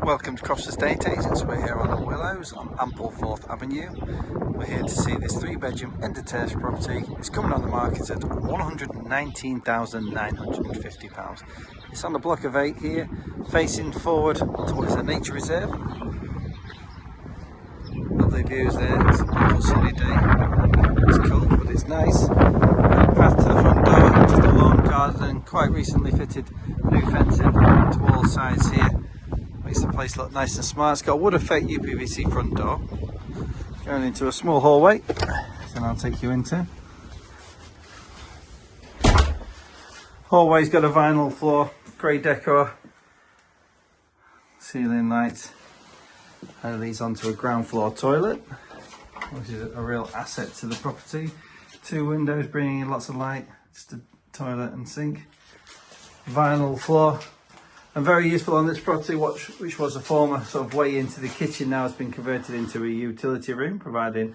Welcome to Crofts Estate Agents. We're here on the Willows on Ampleforth Avenue. We're here to see this 3-bedroom end of terrace property. It's coming on the market at £119,950. It's on the block of 8 here, facing forward towards the nature reserve. Lovely views there. It's a beautiful sunny day. It's cold, but it's nice. Path to the front door, just a lawn garden and quite recently fitted new fencing to all sides here. Makes the place look nice and smart. It's got a wood effect UPVC front door going into a small hallway, and I'll take you into. Hallway's got a vinyl floor, grey decor, ceiling lights, and leads onto a ground floor toilet, which is a real asset to the property. 2 windows bringing in lots of light, just a toilet and sink. Vinyl floor. And very useful on this property, which was a former sort of way into the kitchen, now has been converted into a utility room, providing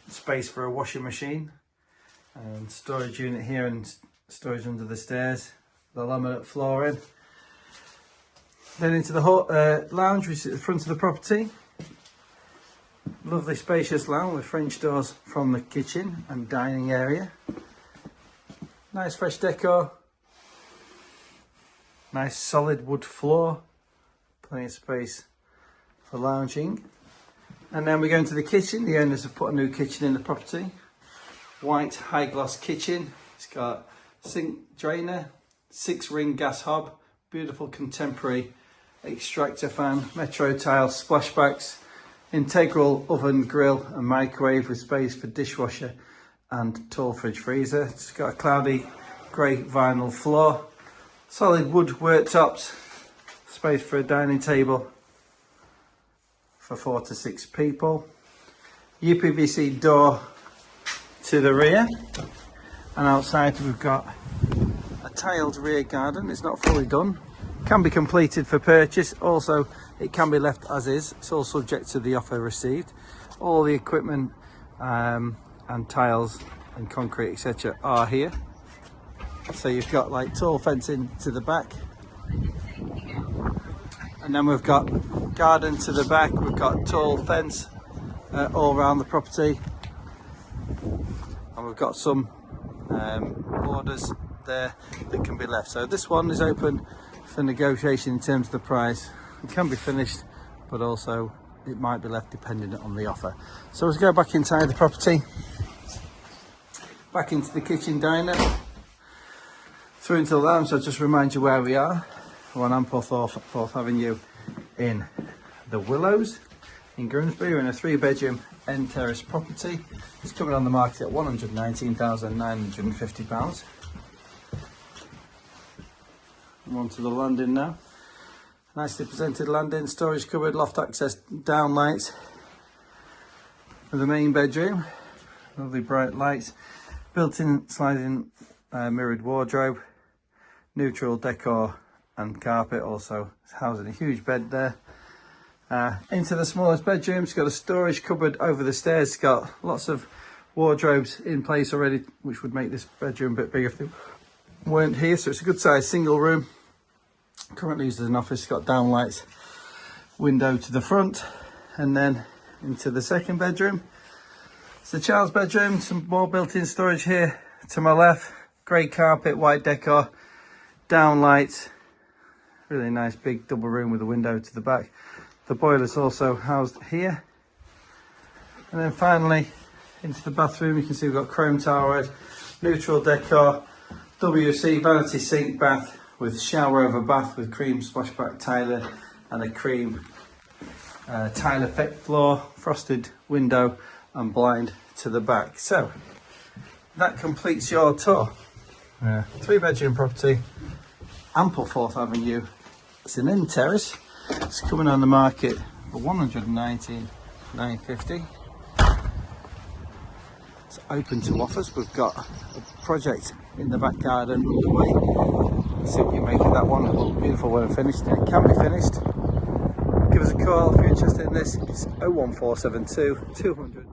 space for a washing machine and storage unit here and storage under the stairs, the laminate flooring. Then into the lounge, which is at the front of the property. Lovely spacious lounge with French doors from the kitchen and dining area. Nice fresh decor. Nice solid wood floor, plenty of space for lounging. And then we go into the kitchen. The owners have put a new kitchen in the property. White high gloss kitchen. It's got sink drainer, 6-ring gas hob, beautiful contemporary extractor fan, metro tile splashbacks, integral oven, grill and microwave with space for dishwasher and tall fridge freezer. It's got a cloudy grey vinyl floor. Solid wood worktops, space for a dining table for 4 to 6 people. UPVC door to the rear, and outside we've got a tiled rear garden. It's not fully done, can be completed for purchase. Also, it can be left as is. It's all subject to the offer received. All the equipment and tiles and concrete etc. are here. So you've got like tall fencing to the back, and then we've got garden to the back. We've got tall fence all around the property, and we've got some borders there that can be left. So this one is open for negotiation in terms of the price. It can be finished, but also it might be left depending on the offer. So let's go back inside the property, back into the kitchen diner, through into the lounge. So just remind you where we are. We're on Ampleforth Avenue in the Willows in Grimsby. We're in a 3-bedroom end terrace property. It's coming on the market at £119,950. I'm on to the landing now. Nicely presented landing, storage cupboard, loft access, downlights for the main bedroom. Lovely bright lights, built-in sliding mirrored wardrobe, neutral decor and carpet. Also housing a huge bed there. Into the smallest bedroom, it's got a storage cupboard over the stairs. It's got lots of wardrobes in place already, which would make this bedroom a bit bigger if they weren't here. So it's a good sized single room, currently used as an office. It's got downlights, window to the front, and then into the second bedroom. It's the child's bedroom, some more built-in storage here to my left, grey carpet, white decor, downlights, really nice big double room with a window to the back. The boiler's also housed here. And then finally into the bathroom, you can see we've got chrome tile red, neutral decor, WC vanity sink bath with shower over bath with cream splashback tiler and a cream tile effect floor, frosted window and blind to the back. So that completes your tour. 3-bedroom property, Ampleforth Avenue. It's an end terrace. It's coming on the market for £119,950. It's open to offers. We've got a project in the back garden underway. Let's see what you make of that one. It will look beautiful when finished. It can be finished. Give us a call if you're interested in this. It's 01472 200.